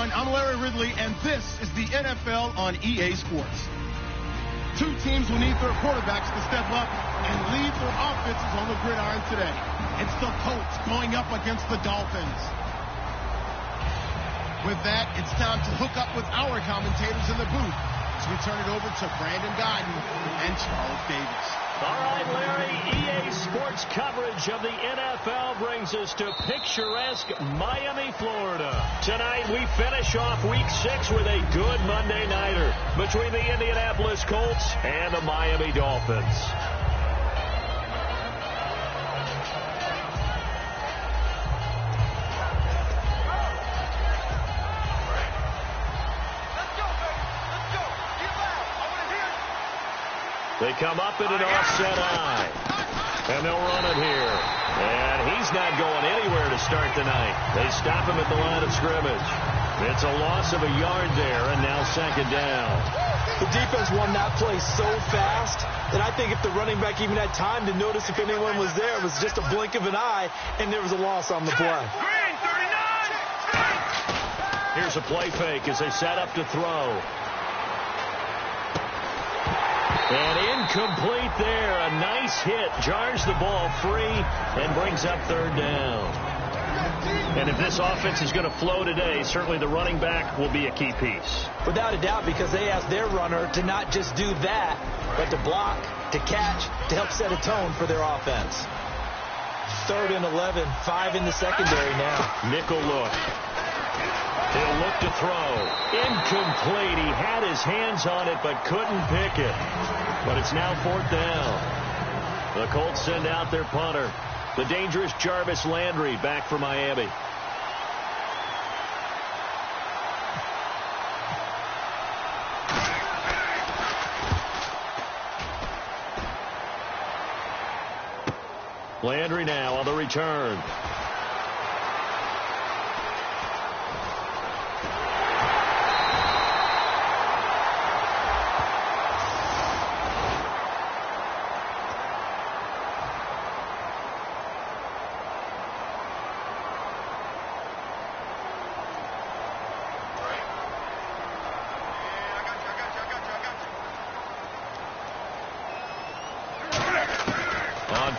everyone. I'm Larry Ridley, and this is the NFL on EA Sports. Two teams will need their quarterbacks to step up and lead their offenses on the gridiron today. It's the Colts going up against the Dolphins. With that, it's time to hook up with our commentators in the booth as we turn it over to Brandon Godden and Charles Davis. All right, Larry, EA Sports coverage of the NFL brings us to picturesque Miami, Florida. Tonight, we finish off Week 6 with a good Monday nighter between the Indianapolis Colts and the Miami Dolphins. They come up in an offset eye, and they'll run it here. And he's not going anywhere to start the night. They stop him at the line of scrimmage. It's a loss of a yard there, and now second down. The defense won that play so fast that I think if the running back even had time to notice if anyone was there, it was just a blink of an eye, and there was a loss on the play. Here's a play fake as they set up to throw. And incomplete there. A nice hit. Jars the ball free and brings up third down. And if this offense is going to flow today, certainly the running back will be a key piece. Without a doubt, because they asked their runner to not just do that, but to block, to catch, to help set a tone for their offense. 3rd and 11, 5 in the secondary now. Nickel look. He'll look to throw. Incomplete. He had his hands on it but couldn't pick it. But it's now 4th down. The Colts send out their punter. The dangerous Jarvis Landry back for Miami. Landry now on the return.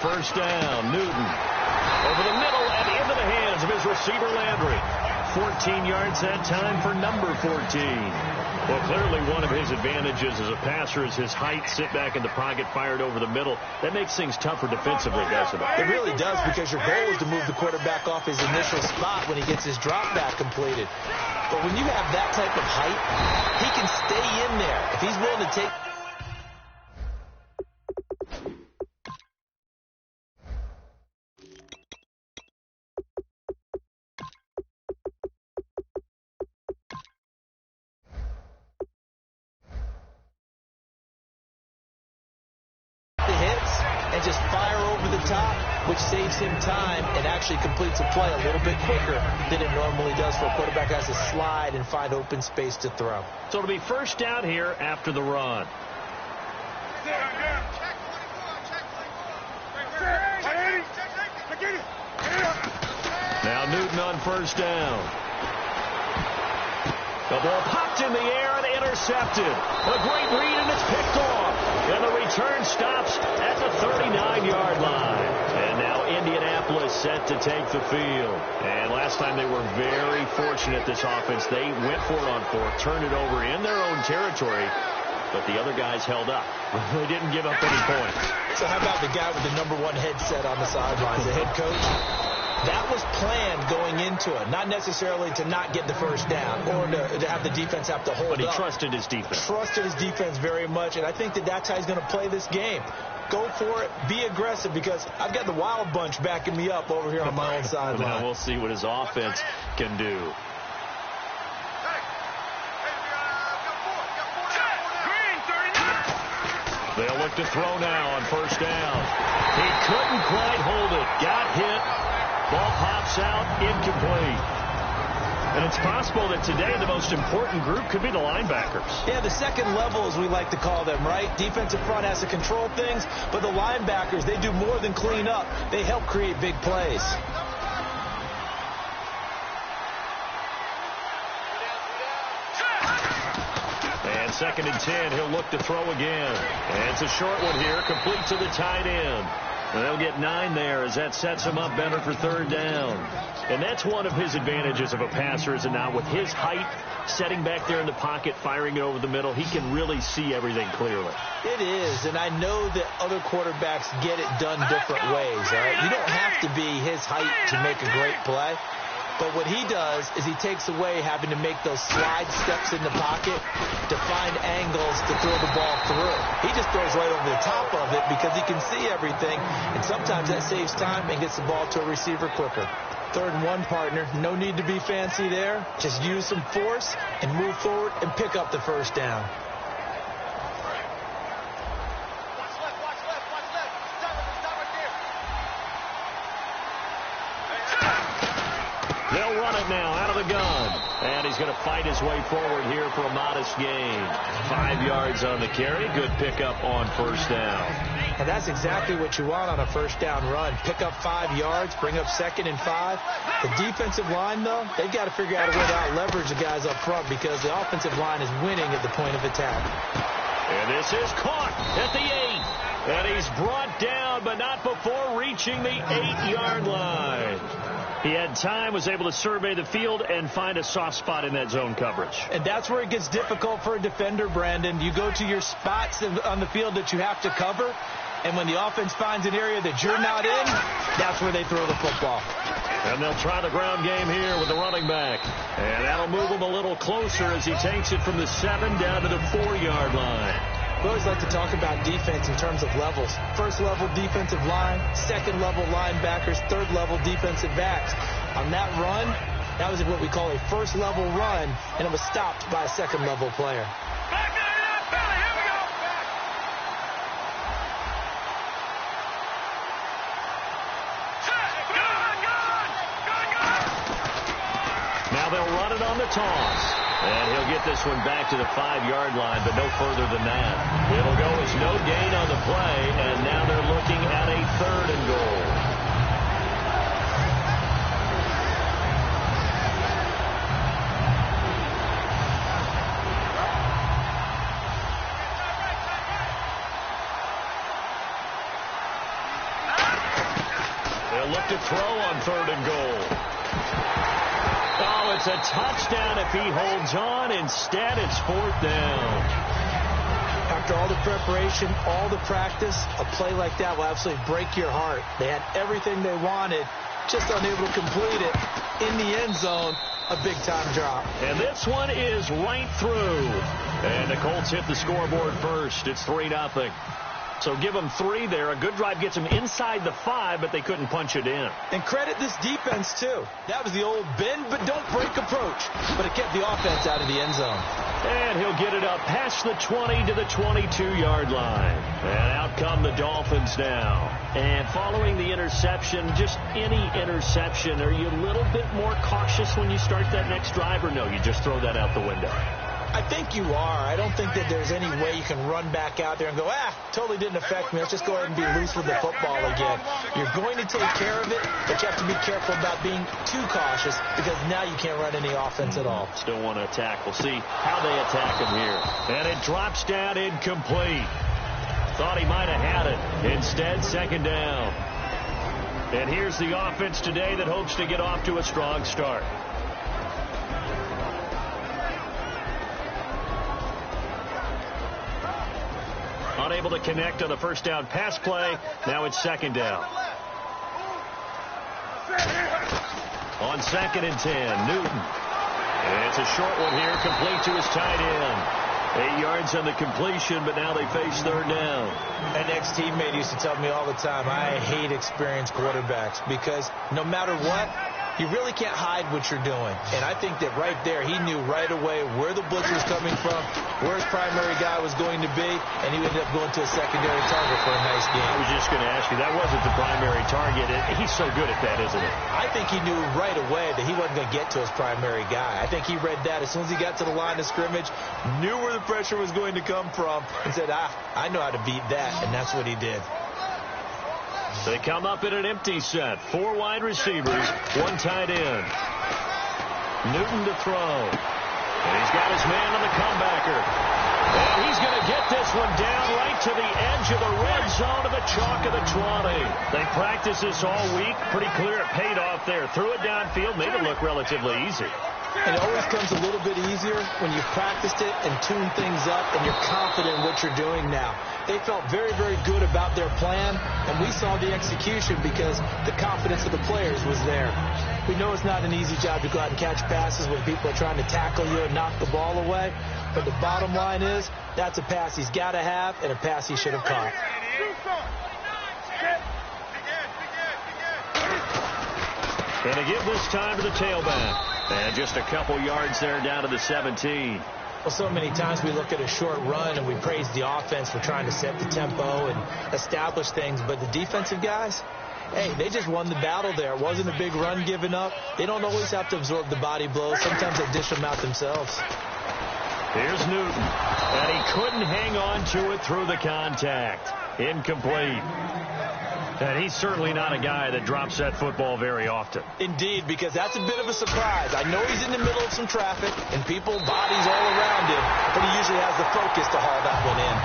First down, Newton. Over the middle and into the hands of his receiver, Landry. 14 yards that time for number 14. Well, clearly one of his advantages as a passer is his height. Sit back in the pocket, fired over the middle. That makes things tougher defensively, doesn't it? It really does, because your goal is to move the quarterback off his initial spot when he gets his drop back completed. But when you have that type of height, he can stay in there. If he's willing to take... just fire over the top, which saves him time and actually completes a play a little bit quicker than it normally does for a quarterback who has to slide and find open space to throw. So it'll be first down here after the run. Now Newton on first down. The ball popped in the air and intercepted. A great read, and it's picked off. And the return stops at the 39-yard line. And now Indianapolis set to take the field. And last time they were very fortunate, this offense. They went for it on 4th, turned it over in their own territory, but the other guys held up. They didn't give up any points. So how about the guy with the number 1 headset on the sidelines, the head coach? That was planned going into it, not necessarily to not get the first down or to have the defense have to hold up. But he trusted his defense. Trusted his defense very much, and I think that's how he's going to play this game. Go for it. Be aggressive, because I've got the wild bunch backing me up over here on my own sideline. Now we'll see what his offense can do. They'll look to throw now on first down. He couldn't quite hold it. Got hit. Ball pops out, incomplete. And it's possible that today the most important group could be the linebackers. Yeah, the second level, as we like to call them, right? Defensive front has to control things, but the linebackers, they do more than clean up. They help create big plays. 2nd and 10. He'll look to throw again. And it's a short one here, complete to the tight end. They'll get 9 there as that sets him up better for 3rd down. And that's one of his advantages of a passer, is it not? With his height, setting back there in the pocket, firing it over the middle, he can really see everything clearly. It is, and I know that other quarterbacks get it done different ways, all right? You don't have to be his height to make a great play. But what he does is he takes away having to make those slide steps in the pocket to find angles to throw the ball through. He just throws right over the top of it because he can see everything, and sometimes that saves time and gets the ball to a receiver quicker. 3rd and 1, partner. No need to be fancy there. Just use some force and move forward and pick up the 1st down. They'll run it now out of the gun. And he's going to fight his way forward here for a modest gain. 5 yards on the carry. Good pickup on 1st down. And that's exactly what you want on a 1st down run. Pick up 5 yards, bring up 2nd and 5. The defensive line, though, they've got to figure out a way to out-leverage the guys up front because the offensive line is winning at the point of attack. And this is caught at the 8. And he's brought down, but not before reaching the 8-yard line. He had time, was able to survey the field and find a soft spot in that zone coverage. And that's where it gets difficult for a defender, Brandon. You go to your spots on the field that you have to cover, and when the offense finds an area that you're not in, that's where they throw the football. And they'll try the ground game here with the running back. And that'll move him a little closer as he takes it from the 7 down to the 4-yard line. We always like to talk about defense in terms of levels. 1st level defensive line, 2nd level linebackers, 3rd level defensive backs. On that run, that was what we call a 1st level run, and it was stopped by a 2nd level player. Now they'll run it on the toss. And he'll get this one back to the 5-yard line, but no further than that. It'll go as no gain on the play, and now they're looking at a 3rd and goal. They'll look to throw on 3rd and goal. Oh, it's a touchdown if he holds on. Instead, it's 4th down. After all the preparation, all the practice, a play like that will absolutely break your heart. They had everything they wanted, just unable to complete it. In the end zone, a big-time drop. And this one is right through. And the Colts hit the scoreboard first. It's 3-0. So give them 3 there. A good drive gets them inside the 5, but they couldn't punch it in. And credit this defense, too. That was the old bend but don't break approach. But it kept the offense out of the end zone. And he'll get it up past the 20 to the 22-yard line. And out come the Dolphins now. And following the interception, just any interception, are you a little bit more cautious when you start that next drive, or no, you just throw that out the window? I think you are. I don't think that there's any way you can run back out there and go, totally didn't affect me. Let's just go ahead and be loose with the football again. You're going to take care of it, but you have to be careful about being too cautious because now you can't run any offense at all. Still want to attack. We'll see how they attack him here. And it drops down incomplete. Thought he might have had it. Instead, 2nd down. And here's the offense today that hopes to get off to a strong start. Unable to connect on the 1st down pass play. Now it's 2nd down. On 2nd and 10, Newton. And it's a short one here, complete to his tight end. 8 yards on the completion, but now they face 3rd down. An ex-teammate used to tell me all the time, I hate experienced quarterbacks because no matter what, you really can't hide what you're doing. And I think that right there, he knew right away where the blitz was coming from, where his primary guy was going to be, and he ended up going to a secondary target for a nice game. I was just going to ask you, that wasn't the primary target. He's so good at that, isn't he? I think he knew right away that he wasn't going to get to his primary guy. I think he read that as soon as he got to the line of scrimmage, knew where the pressure was going to come from, and said, I know how to beat that, and that's what he did. They come up in an empty set. 4 wide receivers, 1 tight end. Newton to throw. And he's got his man on the comebacker. And he's going to get this one down right to the edge of the red zone of the chalk of the 20. They practiced this all week. Pretty clear it paid off there. Threw it downfield, made it look relatively easy. It always comes a little bit easier when you've practiced it and tuned things up and you're confident in what you're doing now. They felt very, very good about their plan, and we saw the execution because the confidence of the players was there. We know it's not an easy job to go out and catch passes when people are trying to tackle you and knock the ball away, but the bottom line is that's a pass he's got to have and a pass he should have caught. And to give this time to the tailback. And just a couple yards there down to the 17. Well, so many times we look at a short run and we praise the offense for trying to set the tempo and establish things. But the defensive guys, hey, they just won the battle there. It wasn't a big run given up. They don't always have to absorb the body blows. Sometimes they dish them out themselves. Here's Newton. And he couldn't hang on to it through the contact. Incomplete. And he's certainly not a guy that drops that football very often. Indeed, because that's a bit of a surprise. I know he's in the middle of some traffic and people, bodies all around him, but he usually has the focus to haul that one in.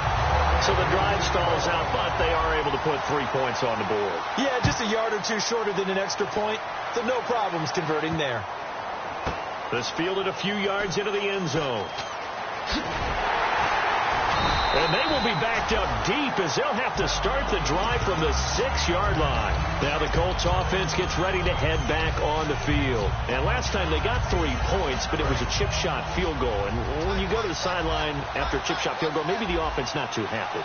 So the drive stalls out, but they are able to put 3 points on the board. Yeah, just a yard or two shorter than an extra point, so no problems converting there. This fielded a few yards into the end zone. And they will be backed up deep as they'll have to start the drive from the 6-yard line. Now the Colts offense gets ready to head back on the field. And last time they got 3 points, but it was a chip shot field goal. And when you go to the sideline after a chip shot field goal, maybe the offense not too happy.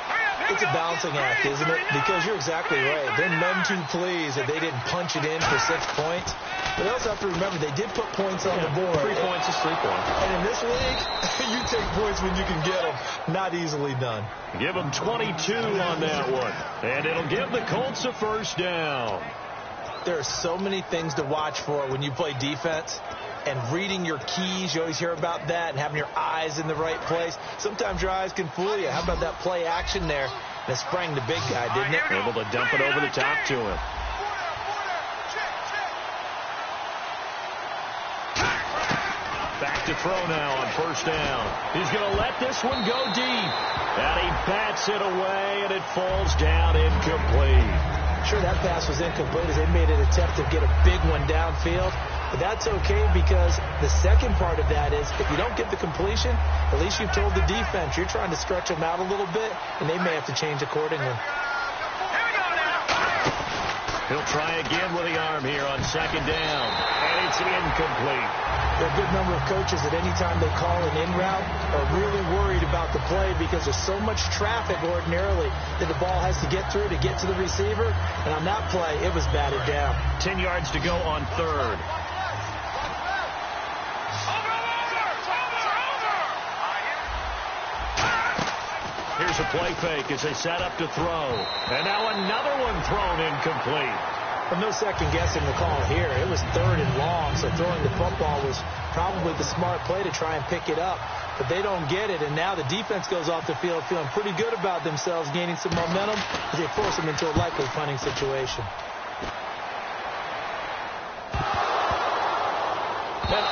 It's a balancing act, isn't it? Because you're exactly right. They're none too pleased that they didn't punch it in for 6 points. But they also have to remember they did put points on the board. 3 points is 3 points. And in this league, you take points when you can get them. Not easily done. Give them 22 on that one. And it'll give the Colts a first down. There are so many things to watch for when you play defense. And reading your keys, you always hear about that, and having your eyes in the right place. Sometimes your eyes can fool you. How about that play action there? And it sprang the big guy, didn't it? Able to dump it over the top to him. Back to throw now on first down. He's going to let this one go deep. And he bats it away, and it falls down incomplete. Sure, that pass was incomplete as they made an attempt to get a big one downfield. But that's okay because the second part of that is if you don't get the completion, at least you've told the defense you're trying to stretch them out a little bit, and they may have to change accordingly. He'll try again with the arm here on second down. And it's incomplete. There are a good number of coaches that any time they call an in route are really worried about the play because there's so much traffic ordinarily that the ball has to get through to get to the receiver. And on that play, it was batted down. 10 yards to go on third. Here's a play fake as they set up to throw. And now another one thrown incomplete. Well, no second guessing the call here. It was third and long, so throwing the football was probably the smart play to try and pick it up. But they don't get it, and now the defense goes off the field feeling pretty good about themselves, gaining some momentum as they force them into a likely punting situation. And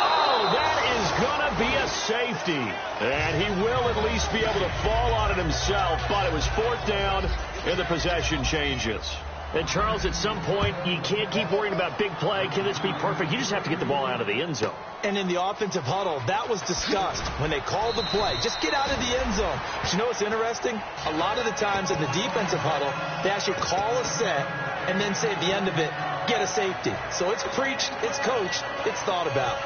that is going to be a safety. And he will at least be able to fall on it himself, but it was fourth down, and the possession changes. And, Charles, at some point, you can't keep worrying about big play. Can this be perfect? You just have to get the ball out of the end zone. And in the offensive huddle, that was discussed when they called the play. Just get out of the end zone. But you know what's interesting? A lot of the times in the defensive huddle, they actually call a set and then say at the end of it, get a safety. So it's preached, it's coached, it's thought about.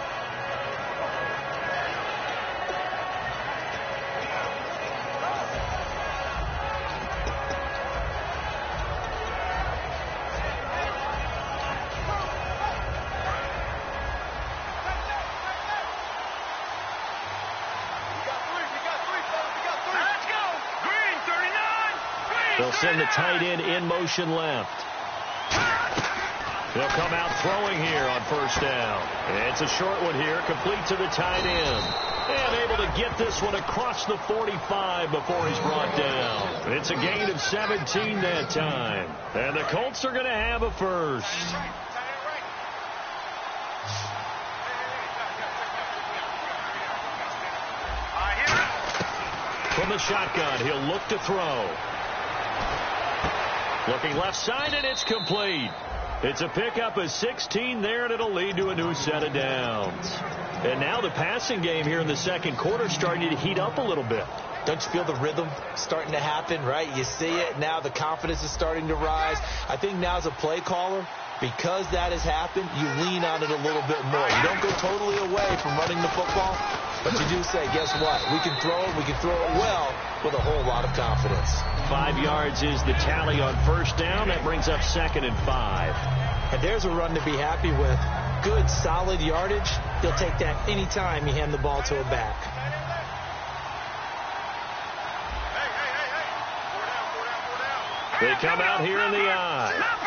They'll send the tight end in motion left. They'll come out throwing here on first down. It's a short one here, complete to the tight end. And able to get this one across the 45 before he's brought down. It's a gain of 17 that time. And the Colts are going to have a first. from the shotgun. He'll look to throw. Looking left side, and it's complete. It's a pickup of 16 there, and it'll lead to a new set of downs. And now the passing game here in the second quarter starting to heat up a little bit. Don't you feel the rhythm starting to happen, right? You see it. Now the confidence is starting to rise. I think now as a play caller, because that has happened, you lean on it a little bit more. You don't go totally away from running the football, but you do say, guess what? We can throw it. We can throw it well with a whole lot of confidence. 5 yards is the tally on first down. That brings up 2nd and 5. And there's a run to be happy with. Good, solid yardage. You'll take that any time you hand the ball to a back. They come out here in the eye.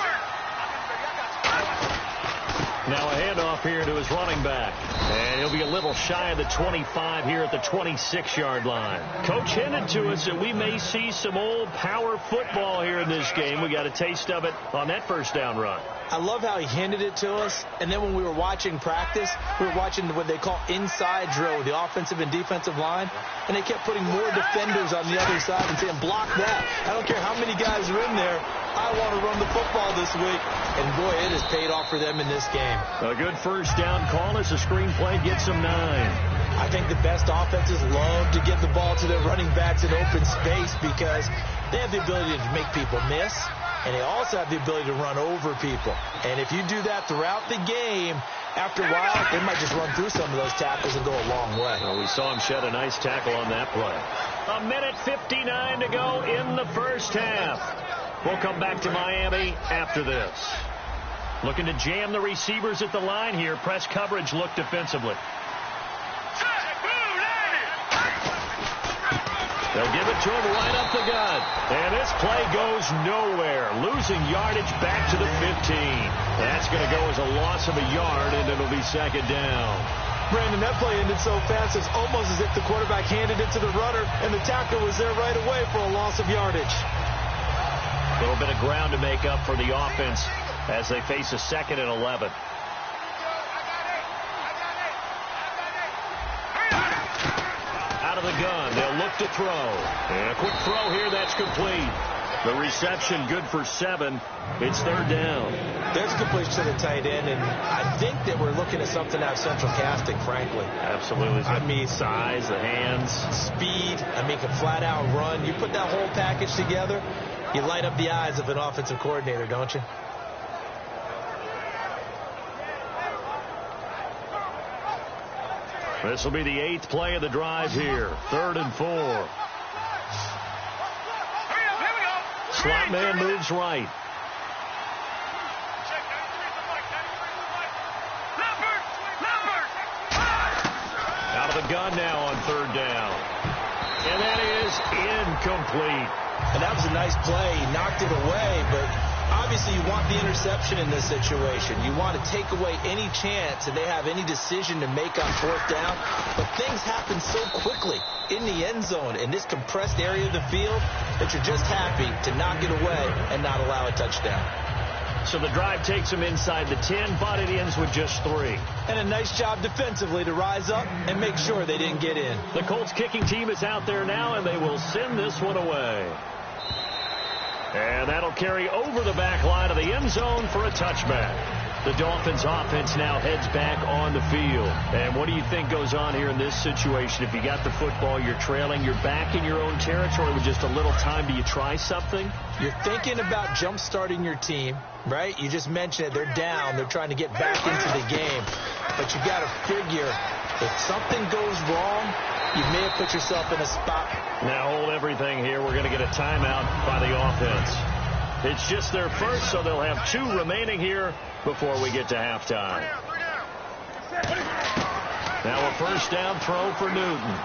Now a handoff here to his running back. And he'll be a little shy of the 25 here at the 26-yard line. Coach hinted to us that we may see some old power football here in this game. We got a taste of it on that first down run. I love how he hinted it to us. And then when we were watching practice, we were watching what they call inside drill with the offensive and defensive line. And they kept putting more defenders on the other side and saying, block that. I don't care how many guys are in there. I want to run the football this week. And, boy, it has paid off for them in this game. A good first down call as the screenplay gets them 9. I think the best offenses love to get the ball to their running backs in open space because they have the ability to make people miss, and they also have the ability to run over people. And if you do that throughout the game, after a while, they might just run through some of those tackles and go a long way. Well, we saw him shed a nice tackle on that play. 1:59 to go in the first half. We'll come back to Miami after this. Looking to jam the receivers at the line here. Press coverage look defensively. They'll give it to him right up the gut. And this play goes nowhere. Losing yardage back to the 15. That's going to go as a loss of a yard, and it'll be 2nd down. Brandon, that play ended so fast, it's almost as if the quarterback handed it to the runner, and the tackle was there right away for a loss of yardage. A little bit of ground to make up for the offense as they face a 2nd and 11. Out of the gun, they'll look to throw. And a quick throw here, that's complete. The reception good for 7. It's 3rd down. There's a completion to the tight end, and I think that we're looking at something out of central casting, frankly. Absolutely. I mean, size, the hands. Speed. I mean, can flat out run. You put that whole package together, you light up the eyes of an offensive coordinator, don't you? This will be the 8th play of the drive here. 3rd and 4. Slot man moves right. Out of the gun now on 3rd down. And that is incomplete. And that was a nice play. He knocked it away, but obviously you want the interception in this situation. You want to take away any chance that they have any decision to make on 4th down. But things happen so quickly in the end zone in this compressed area of the field that you're just happy to knock it away and not allow a touchdown. So the drive takes them inside the 10, but it ends with just 3. And a nice job defensively to rise up and make sure they didn't get in. The Colts kicking team is out there now, and they will send this one away. And that'll carry over the back line of the end zone for a touchback. The Dolphins offense now heads back on the field. And what do you think goes on here in this situation? If you got the football, you're trailing, you're back in your own territory with just a little time. Do you try something? You're thinking about jump-starting your team, right? You just mentioned it. They're down. They're trying to get back into the game. But you got to figure if something goes wrong, you may have put yourself in a spot. Now hold everything here. We're going to get a timeout by the offense. It's just their first, so they'll have 2 remaining here before we get to halftime. Now a first down throw for Newton.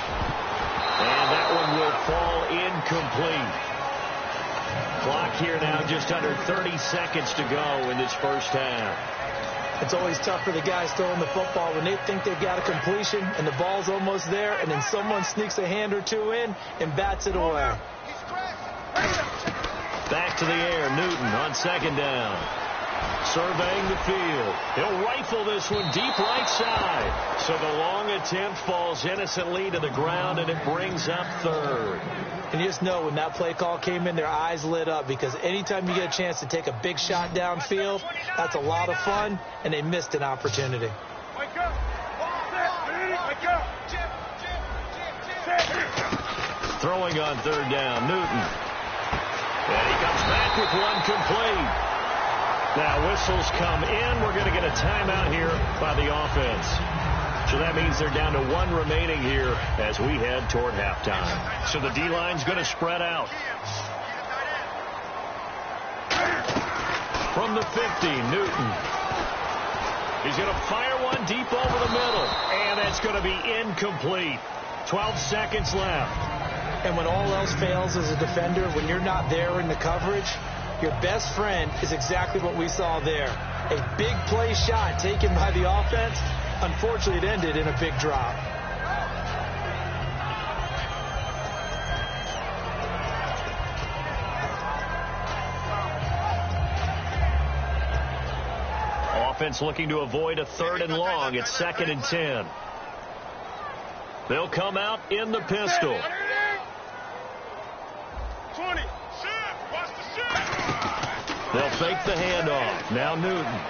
And that one will fall incomplete. Clock here now just under 30 seconds to go in this first half. It's always tough for the guys throwing the football when they think they've got a completion and the ball's almost there, and then someone sneaks a hand or 2 in and bats it away. Back to the air, Newton on 2nd down. surveying the field. He'll rifle this one deep right side. So the long attempt falls innocently to the ground, and it brings up third. And you just know when that play call came in, their eyes lit up, because anytime you get a chance to take a big shot downfield, that's a lot of fun, and they missed an opportunity. Wake up! Wake up! Throwing on third down, Newton. And he comes back with one complete. Now whistles come in. We're going to get a timeout here by the offense. So that means they're down to one remaining here as we head toward halftime. So the D-line's going to spread out. From the 50, Newton. He's going to fire one deep over the middle. And that's going to be incomplete. 12 seconds left. And when all else fails as a defender, when you're not there in the coverage, your best friend is exactly what we saw there. A big play shot taken by the offense. Unfortunately, it ended in a big drop. Offense looking to avoid a 3rd and long. It's 2nd and 10. They'll come out in the pistol. 20. Watch the shot. They'll fake the handoff. Now Newton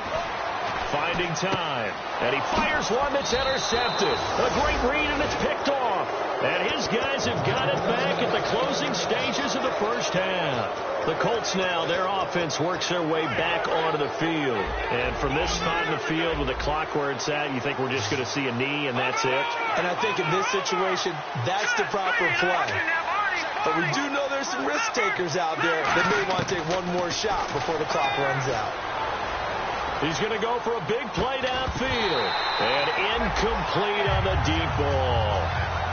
finding time. And he fires one that's intercepted. A great read, and it's picked off. And his guys have got it back at the closing stages of the first half. The Colts now, their offense works their way back onto the field. And from this spot in the field with the clock where it's at, you think we're just going to see a knee and that's it? And I think in this situation, that's the proper play. But we do know there's some risk takers out there that may want to take one more shot before the clock runs out. He's going to go for a big play downfield. And incomplete on the deep ball.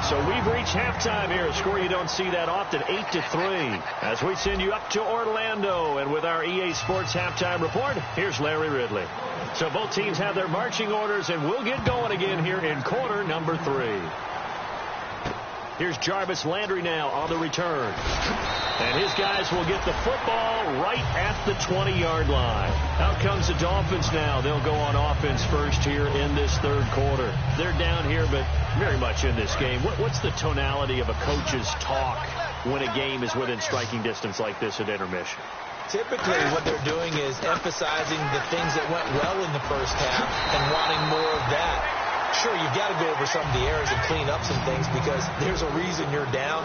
So we've reached halftime here, a score you don't see that often, 8-3. As we send you up to Orlando, and with our EA Sports halftime report, here's Larry Ridley. So both teams have their marching orders, and we'll get going again here in quarter number 3. Here's Jarvis Landry now on the return. And his guys will get the football right at the 20-yard line. Out comes the Dolphins now. They'll go on offense first here in this third quarter. They're down here, but very much in this game. What's the tonality of a coach's talk when a game is within striking distance like this at intermission? Typically, what they're doing is emphasizing the things that went well in the first half and wanting more of that. Sure, you've got to go over some of the errors and clean up some things because there's a reason you're down.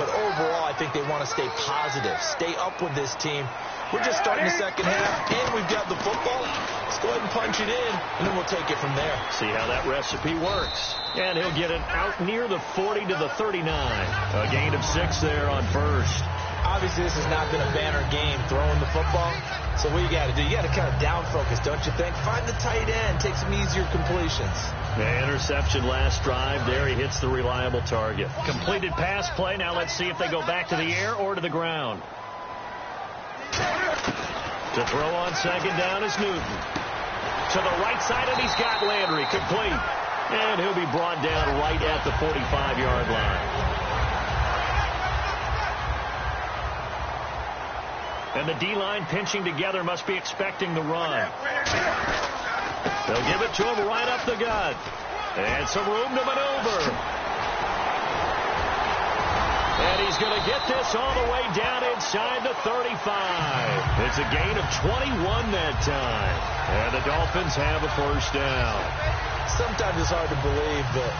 But overall, I think they want to stay positive, stay up with this team. We're just starting the second half, and we've got the football. Let's go ahead and punch it in, and then we'll take it from there. See how that recipe works. And he'll get it out near the 40 to the 39. A gain of 6 there on first. Obviously, this has not been a banner game throwing the football. So what you got to do, you got to kind of down focus, don't you think? Find the tight end, take some easier completions. The interception last drive. There he hits the reliable target. Completed pass play. Now let's see if they go back to the air or to the ground. To throw on second down is Newton. To the right side, and he's got Landry complete. And he'll be brought down right at the 45-yard line. And the D-line pinching together must be expecting the run. They'll give it to him right up the gut. And some room to maneuver. And he's going to get this all the way down inside the 35. It's a gain of 21 that time. And the Dolphins have a first down. Sometimes it's hard to believe, but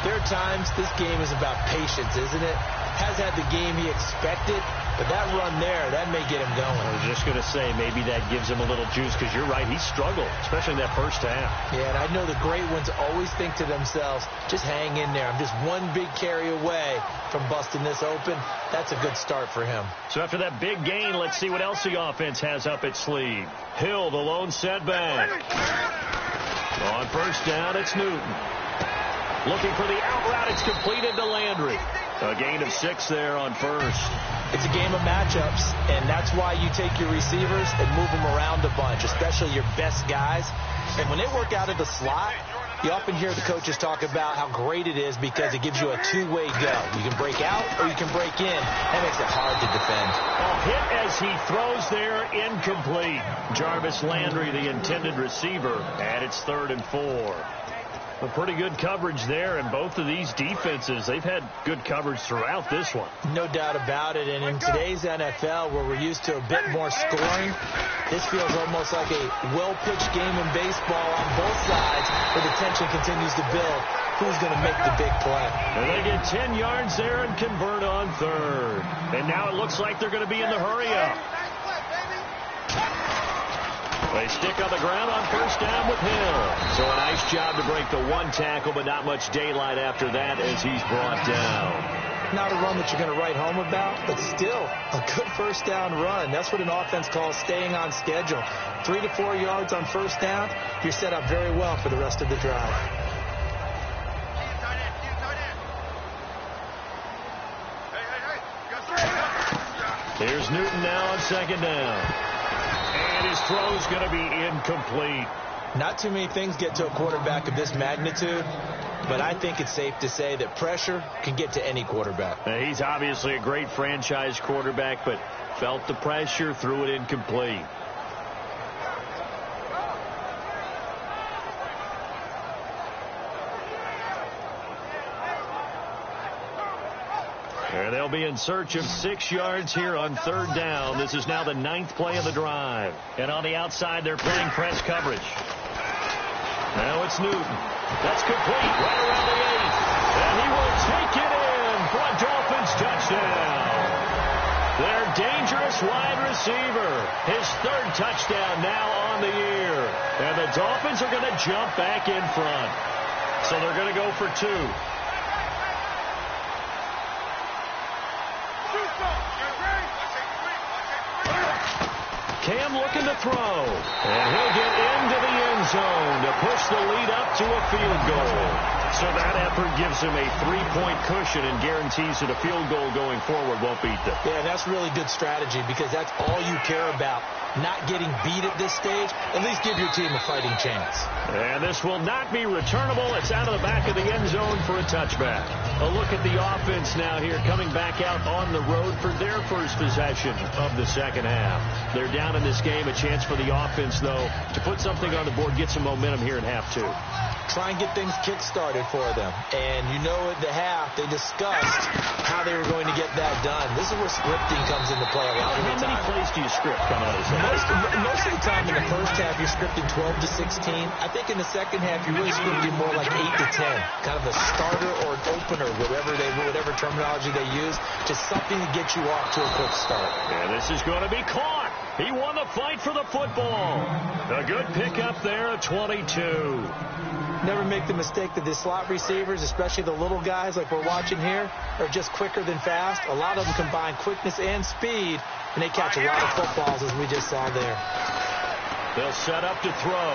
there are times this game is about patience, isn't it? Has had the game he expected, but that run there, that may get him going. I was just going to say, maybe that gives him a little juice, because you're right, he struggled, especially in that first half. Yeah, and I know the great ones always think to themselves, just hang in there. I'm just one big carry away from busting this open. That's a good start for him. So after that big gain, let's see what else the offense has up its sleeve. Hill, the lone setback. On first down, it's Newton. Looking for the out route, it's completed to Landry. A gain of 6 there on first. It's a game of matchups, and that's why you take your receivers and move them around a bunch, especially your best guys. And when they work out of the slot, You often hear the coaches talk about how great it is because it gives you a two-way go. You can break out or you can break in. That makes it hard to defend. A hit as he throws there, incomplete. Jarvis Landry, the intended receiver, and it's 3rd and 4. A pretty good coverage there, and both of these defenses, they've had good coverage throughout this one. No doubt about it, and in today's NFL, where we're used to a bit more scoring, this feels almost like a well-pitched game in baseball on both sides, where the tension continues to build. Who's going to make the big play? And they get 10 yards there and convert on 3rd. And now it looks like they're going to be in the hurry-up. They stick on the ground on 1st down with Hill. So a nice job to break the one tackle, but not much daylight after that as he's brought down. Not a run that you're going to write home about, but still a good 1st down run. That's what an offense calls staying on schedule. 3 to 4 yards on 1st down, you're set up very well for the rest of the drive. Here's Newton now on 2nd down. And his throw's going to be incomplete. Not too many things get to a quarterback of this magnitude, but I think it's safe to say that pressure can get to any quarterback. He's obviously a great franchise quarterback, but felt the pressure, threw it incomplete. And they'll be in search of 6 yards here on 3rd down. This is now the 9th play of the drive. And on the outside, they're playing press coverage. Now it's Newton. That's complete right around the 8th. And he will take it in for a Dolphins touchdown. Their dangerous wide receiver. His 3rd touchdown now on the year. And the Dolphins are going to jump back in front. So they're going to go for 2. Cam looking to throw, and he'll get into the end zone to push the lead up to a field goal. So that effort gives him a 3-point cushion and guarantees that a field goal going forward won't beat them. Yeah, that's really good strategy because that's all you care about. Not getting beat at this stage, at least give your team a fighting chance. And this will not be returnable. It's out of the back of the end zone for a touchback. A look at the offense now here coming back out on the road for their first possession of the 2nd half. They're down in this game. A chance for the offense, though, to put something on the board, get some momentum here in half 2. Try and get things kick-started for them. And you know at the half, they discussed how they were going to get that done. This is where scripting comes into play a lot of the time. How many plays do you script coming out of this? Most of the time in the first half, you're scripting 12 to 16. I think in the second half, you're really scripting more like 8 to 10. Kind of a starter or an opener, whatever terminology they use. Just something to get you off to a quick start. And this is going to be caught. He won the fight for the football. A good pickup there at 22. Never make the mistake that the slot receivers, especially the little guys like we're watching here, are just quicker than fast. A lot of them combine quickness and speed, and they catch a lot of footballs, as we just saw there. They'll set up to throw.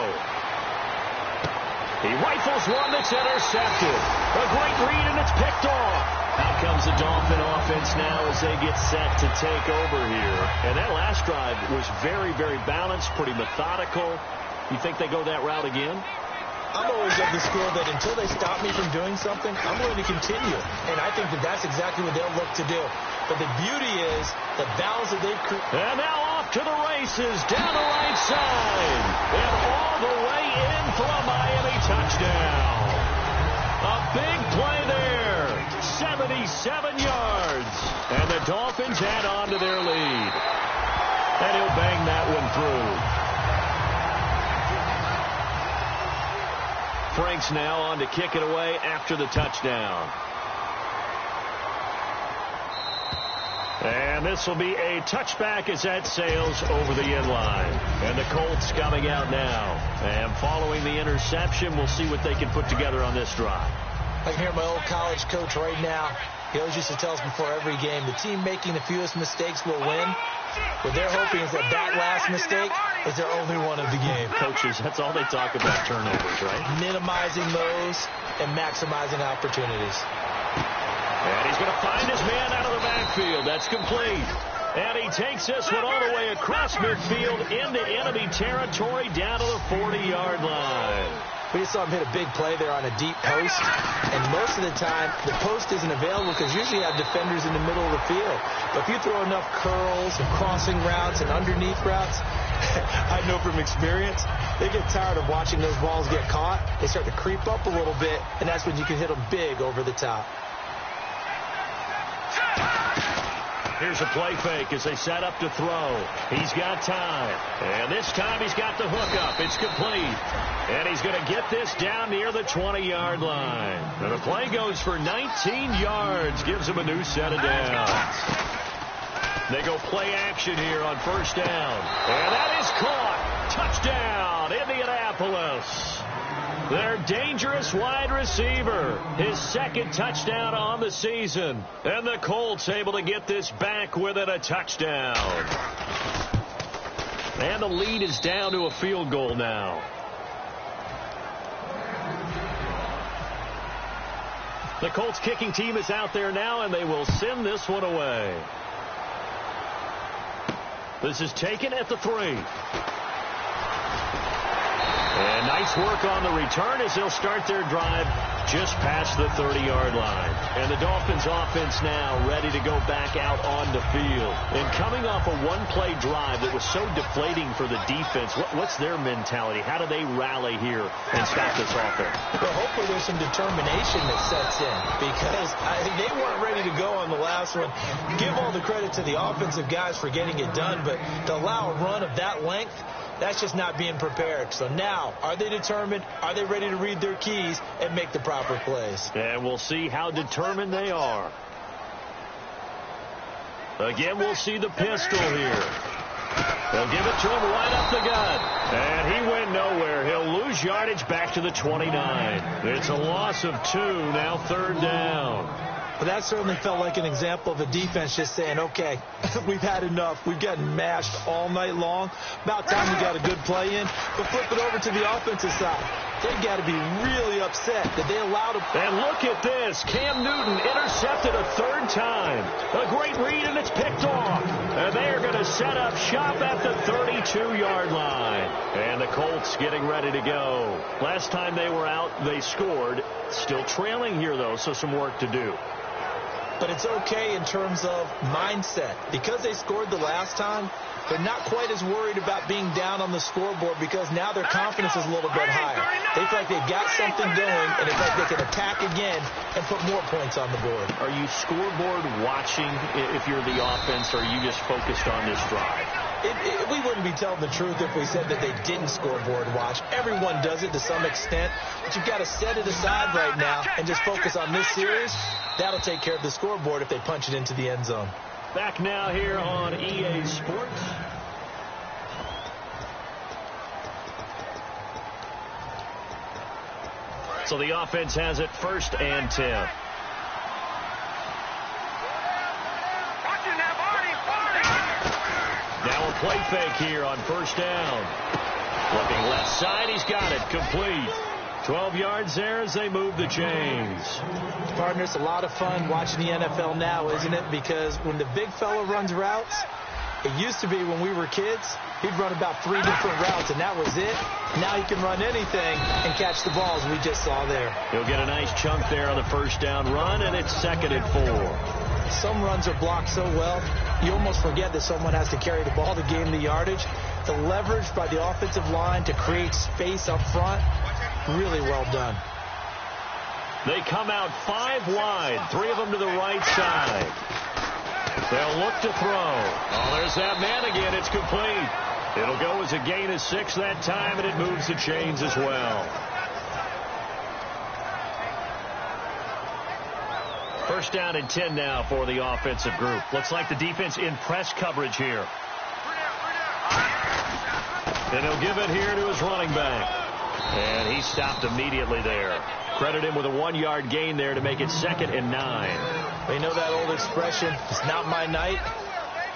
He rifles one that's intercepted. A great read, and it's picked off. Out comes the Dolphin offense now as they get set to take over here. And that last drive was very, very balanced, pretty methodical. You think they go that route again? I'm always of the school that until they stop me from doing something, I'm going to continue. And I think that that's exactly what they'll look to do. But the beauty is the balance that they've created. And now off to the races down the right side. And all the way in for a Miami touchdown. A big play there. 77 yards. And the Dolphins add on to their lead. And he'll bang that one through. Franks now on to kick it away after the touchdown. And this will be a touchback as that sails over the end line. And the Colts coming out now. And following the interception, we'll see what they can put together on this drive. I can hear my old college coach right now. He always used to tell us before every game, the team making the fewest mistakes will win. What they're hoping is that last mistake is their only one of the game. Coaches, that's all they talk about, turnovers, right? Minimizing those and maximizing opportunities. And he's going to find his man out of the backfield. That's complete. And he takes this one all the way across midfield into enemy territory down to the 40-yard line. We just saw him hit a big play there on a deep post, and most of the time, the post isn't available because usually you have defenders in the middle of the field. But if you throw enough curls and crossing routes and underneath routes, I know from experience, they get tired of watching those balls get caught. They start to creep up a little bit, and that's when you can hit them big over the top. Here's a play fake as they set up to throw. He's got time. And this time he's got the hook up. It's complete. And he's going to get this down near the 20-yard line. And the play goes for 19 yards. Gives him a new set of downs. They go play action here on first down. And that is caught. Touchdown, Indianapolis. Their dangerous wide receiver. His second touchdown on the season. And the Colts able to get this back within a touchdown. And the lead is down to a field goal now. The Colts kicking team is out there now, and they will send this one away. This is taken at the 3. And nice work on the return as they'll start their drive just past the 30-yard line. And the Dolphins offense now ready to go back out on the field. And coming off a one-play drive that was so deflating for the defense, what's their mentality? How do they rally here and stop this offense? Well, hopefully there's some determination that sets in because they weren't ready to go on the last one. Give all the credit to the offensive guys for getting it done, but to allow a run of that length, that's just not being prepared. So now, are they determined? Are they ready to read their keys and make the proper plays? And we'll see how determined they are. Again, we'll see the pistol here. They'll give it to him right up the gut. And he went nowhere. He'll lose yardage back to the 29. It's a loss of 2, now third down. But that certainly felt like an example of a defense just saying, okay, we've had enough. We've gotten mashed all night long. About time we got a good play in. But flip it over to the offensive side. They've got to be really upset that they allowed him. And look at this. Cam Newton intercepted a third time. A great read, and it's picked off. And they are going to set up shop at the 32-yard line. And the Colts getting ready to go. Last time they were out, they scored. Still trailing here, though, so some work to do. But it's okay in terms of mindset. Because they scored the last time, they're not quite as worried about being down on the scoreboard because now their confidence is a little bit higher. They feel like they've got something going, and they feel like they can attack again and put more points on the board. Are you scoreboard watching if you're the offense, or are you just focused on this drive? We wouldn't be telling the truth if we said that they didn't scoreboard watch. Everyone does it to some extent, but you've got to set it aside right now and just focus on this series. That'll take care of the scoreboard if they punch it into the end zone. Back now here on EA Sports. So the offense has it 1st and 10. Now a play fake here on first down. Looking left side, he's got it. Complete. 12 yards there as they move the chains. Partner, it's a lot of fun watching the NFL now, isn't it? Because when the big fella runs routes, it used to be when we were kids, he'd run about 3 different routes, and that was it. Now he can run anything and catch the balls we just saw there. He'll get a nice chunk there on the first down run, and it's 2nd and 4. Some runs are blocked so well, you almost forget that someone has to carry the ball to gain the yardage. The leverage by the offensive line to create space up front, really well done. They come out 5 wide, 3 of them to the right side. They'll look to throw. Oh, there's that man again. It's complete. It'll go as a gain of 6 that time, and it moves the chains as well. First down and 10 now for the offensive group. Looks like the defense in press coverage here. And he'll give it here to his running back. And he stopped immediately there. Credit him with a 1-yard gain there to make it 2nd and 9. They know that old expression, it's not my night.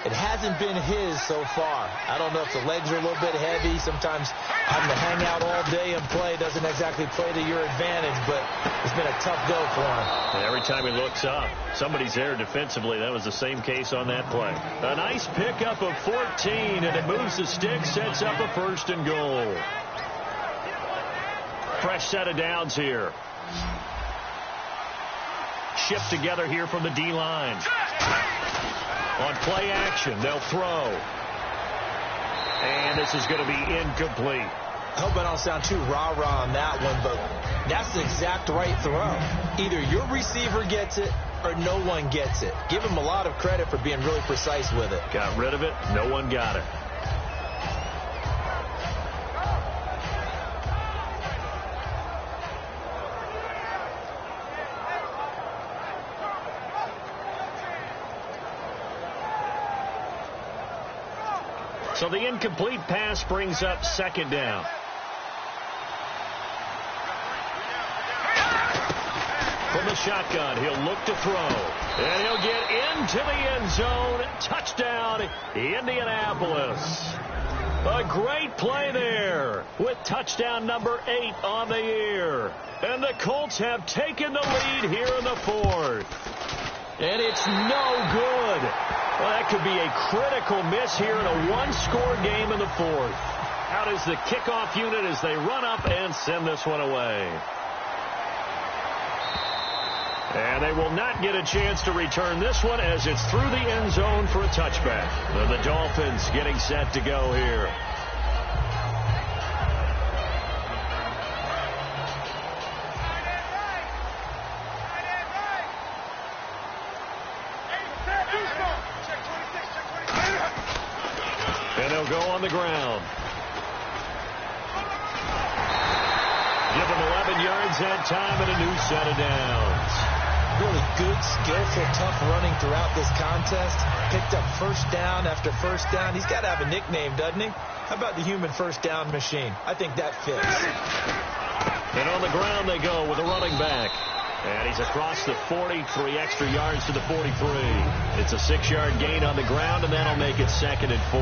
It hasn't been his so far. I don't know if the legs are a little bit heavy. Sometimes having to hang out all day and play doesn't exactly play to your advantage, but it's been a tough go for him. And every time he looks up, somebody's there defensively. That was the same case on that play. A nice pickup of 14, and it moves the stick, sets up a 1st and goal. fresh set of downs here. Shift together here from the D-line. On play action, they'll throw. And this is going to be incomplete. I hope I don't sound too rah-rah on that one, but that's the exact right throw. Either your receiver gets it or no one gets it. Give him a lot of credit for being really precise with it. Got rid of it. No one got it. So the incomplete pass brings up second down. From the shotgun, he'll look to throw. And he'll get into the end zone. Touchdown, Indianapolis. A great play there with touchdown number 8 on the year. And the Colts have taken the lead here in the fourth. And it's no good. Well, that could be a critical miss here in a one-score game in the fourth. Out is the kickoff unit as they run up and send this one away. And they will not get a chance to return this one as it's through the end zone for a touchback. And the Dolphins getting set to go here. And they'll go on the ground. Give them 11 yards that time and a new set of downs. Really good, skillful, tough running throughout this contest. Picked up first down after first down. He's got to have a nickname, doesn't he? How about the human first down machine? I think that fits. And on the ground they go with a running back. And he's across the 40, 3 extra yards to the 43. It's a 6-yard gain on the ground, and that'll make it 2nd and 4.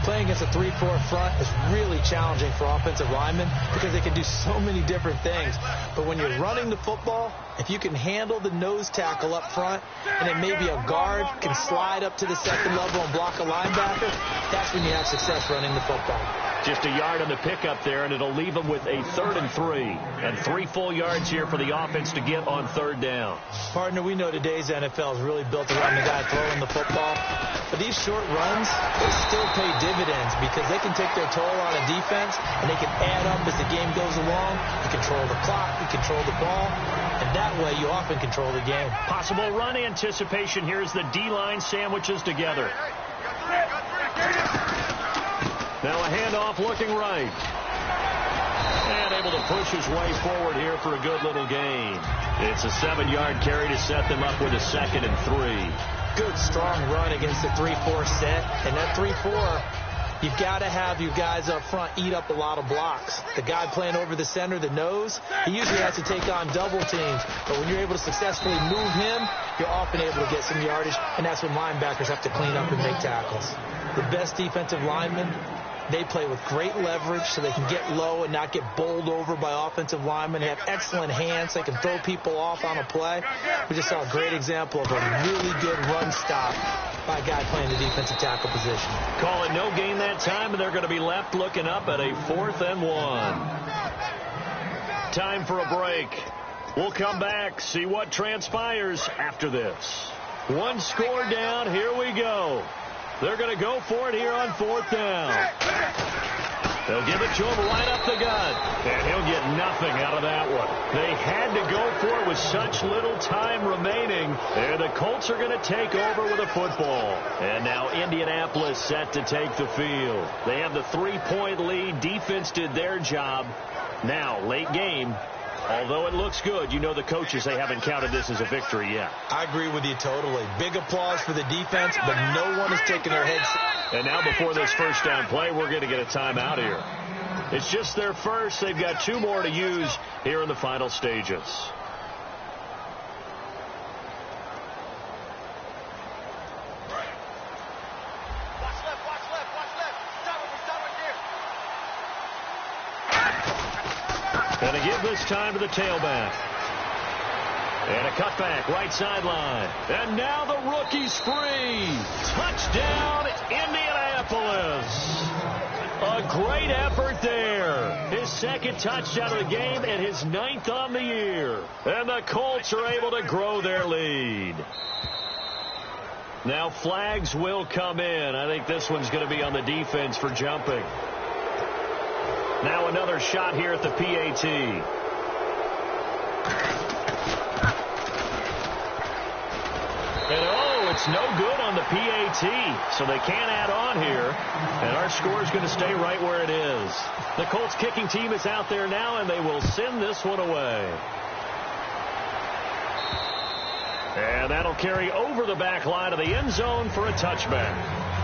Playing against a 3-4 front is really challenging for offensive linemen because they can do so many different things. But when you're running the football, if you can handle the nose tackle up front, and then maybe a guard can slide up to the second level and block a linebacker, that's when you have success running the football. Just a yard on the pickup there, and it'll leave them with a 3rd and 3. And 3 full yards here for the offense to get on 3rd down. Partner, we know today's NFL is really built around the guy throwing the football. But these short runs, they still pay dividends because they can take their toll on a defense, and they can add up as the game goes along. You control the clock, you control the ball, and that way you often control the game. Possible run anticipation here as the D-line sandwiches together. Now a handoff looking right. And able to push his way forward here for a good little gain. It's a 7-yard carry to set them up with a 2nd and 3. Good, strong run against the 3-4 set. And that 3-4, you've got to have your guys up front eat up a lot of blocks. The guy playing over the center, the nose, he usually has to take on double teams. But when you're able to successfully move him, you're often able to get some yardage. And that's when linebackers have to clean up and make tackles. The best defensive linemen, they play with great leverage so they can get low and not get bowled over by offensive linemen. They have excellent hands. They can throw people off on a play. We just saw a great example of a really good run stop by a guy playing the defensive tackle position. Call it no gain that time, and they're going to be left looking up at a 4th and 1. Time for a break. We'll come back, see what transpires after this. 1 score down. Here we go. They're going to go for it here on 4th down. They'll give it to him right up the gut. And he'll get nothing out of that one. They had to go for it with such little time remaining. And the Colts are going to take over with a football. And now Indianapolis set to take the field. They have the 3-point lead. Defense did their job. Now, late game. Although it looks good, you know the coaches, they haven't counted this as a victory yet. I agree with you totally. Big applause for the defense, but no one is taking their heads. And now before this first down play, we're going to get a timeout here. It's just their first. They've got 2 more to use here in the final stages. And a give this time to the tailback. And a cutback, right sideline. And now the rookie's free. Touchdown, Indianapolis. A great effort there. His second touchdown of the game and his 9th on the year. And the Colts are able to grow their lead. Now flags will come in. I think this one's going to be on the defense for jumping. Now another shot here at the PAT. And oh, it's no good on the PAT, so they can't add on here. And our score is going to stay right where it is. The Colts kicking team is out there now, and they will send this one away. And that'll carry over the back line of the end zone for a touchback.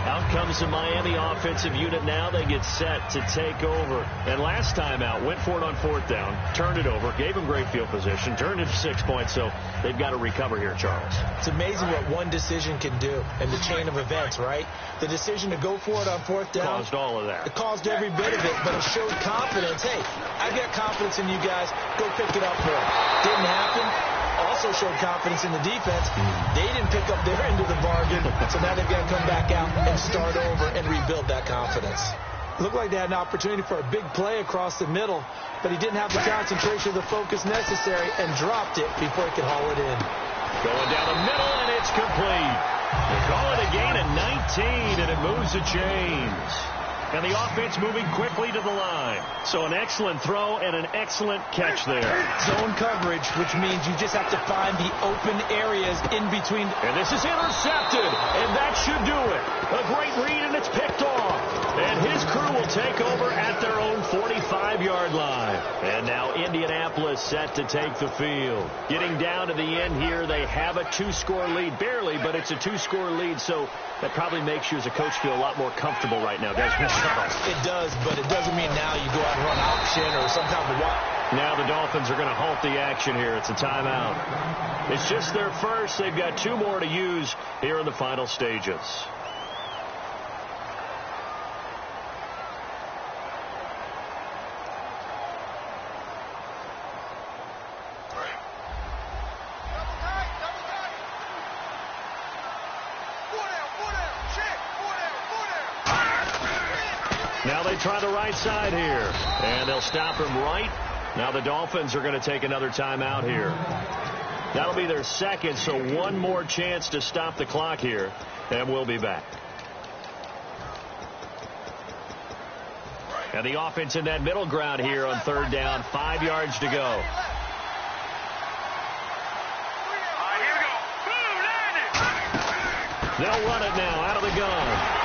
Out comes the Miami offensive unit now. They get set to take over. And last time out, went for it on 4th down, turned it over, gave them great field position, turned it to 6 points, so they've got to recover here, Charles. It's amazing what one decision can do in the chain of events, right? The decision to go for it on 4th down. Caused all of that. It caused every bit of it, but it showed confidence. Hey, I've got confidence in you guys. Go pick it up for it. Didn't happen. Also showed confidence in the defense. They didn't pick up their end of the bargain, so now they've got to come back out and start over and rebuild that confidence. Looked like they had an opportunity for a big play across the middle, but he didn't have the concentration or the focus necessary and dropped it before he could haul it in. Going down the middle, and it's complete. They call it a gain of 19, and it moves the chains. And the offense moving quickly to the line. So an excellent throw and an excellent catch there. Zone coverage, which means you just have to find the open areas in between. And this is intercepted, and that should do it. A great read, and it's picked off. And his crew will take over at their own 45-yard line. And now Indianapolis set to take the field. Getting down to the end here, they have a 2-score lead. Barely, but it's a 2-score lead, so that probably makes you as a coach feel a lot more comfortable right now, doesn't it? It does, but it doesn't mean now you go out and run option or some kind of what. Now the Dolphins are going to halt the action here. It's a timeout. It's just their first. They've got 2 more to use here in the final stages. Now they try the right side here, and they'll stop him right. Now the Dolphins are going to take another timeout here. That'll be their second, so one more chance to stop the clock here, and we'll be back. And the offense in that middle ground here on 3rd down, 5 yards to go. They'll run it now out of the gun.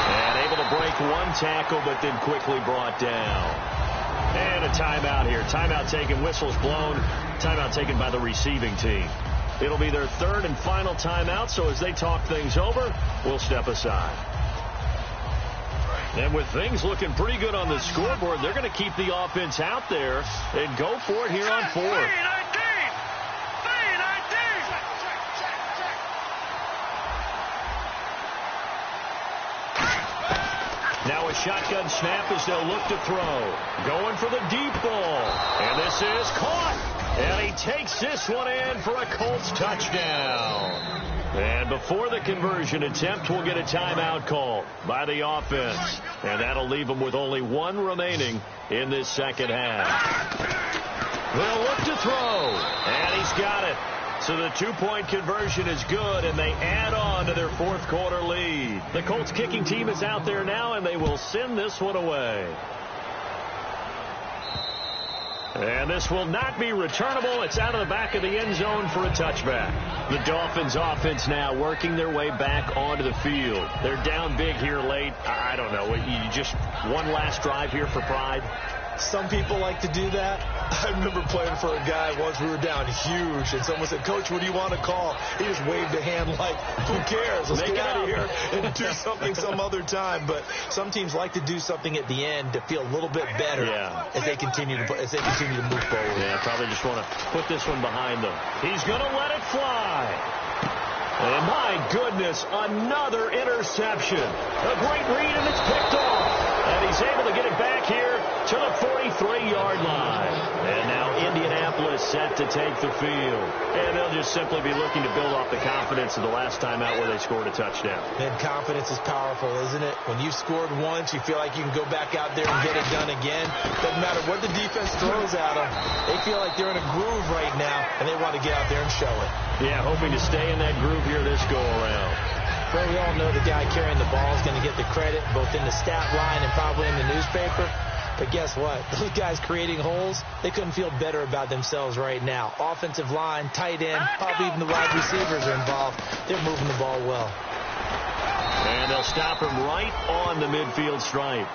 And able to break one tackle, but then quickly brought down. And a timeout here. Timeout taken, whistles blown. Timeout taken by the receiving team. It'll be their 3rd and final timeout, so as they talk things over, we'll step aside. And with things looking pretty good on the scoreboard, they're going to keep the offense out there and go for it here on 4th. Now a shotgun snap as they'll look to throw. Going for the deep ball. And this is caught. And he takes this one in for a Colts touchdown. And before the conversion attempt, we'll get a timeout call by the offense. And that'll leave them with only 1 remaining in this second half. They'll look to throw. And he's got it. So the 2-point conversion is good, and they add on to their 4th quarter lead. The Colts kicking team is out there now, and they will send this one away. And this will not be returnable. It's out of the back of the end zone for a touchback. The Dolphins offense now working their way back onto the field. They're down big here late. I don't know. You just one last drive here for pride. Some people like to do that. I remember playing for a guy once. We were down huge, and someone said, "Coach, what do you want to call?" He just waved a hand like, "Who cares? Let's get out of here and do something some other time." But some teams like to do something at the end to feel a little bit better as they continue to move forward. Yeah, probably just want to put this one behind them. He's going to let it fly. And my goodness, another interception. A great read, and it's picked off. And he's able to get it back here to the 43-yard line. And now Indianapolis Indianapolis set to take the field. And they'll just simply be looking to build off the confidence of the last time out where they scored a touchdown. And confidence is powerful, isn't it? When you've scored once, you feel like you can go back out there and get it done again. Doesn't matter what the defense throws at them. They feel like they're in a groove right now, and they want to get out there and show it. Yeah, hoping to stay in that groove here this go-around. Well, we all know the guy carrying the ball is going to get the credit, both in the stat line and probably in the newspaper. But guess what? Those guys creating holes, they couldn't feel better about themselves right now. Offensive line, tight end, probably even the wide receivers are involved. They're moving the ball well. And they'll stop him right on the midfield stripe.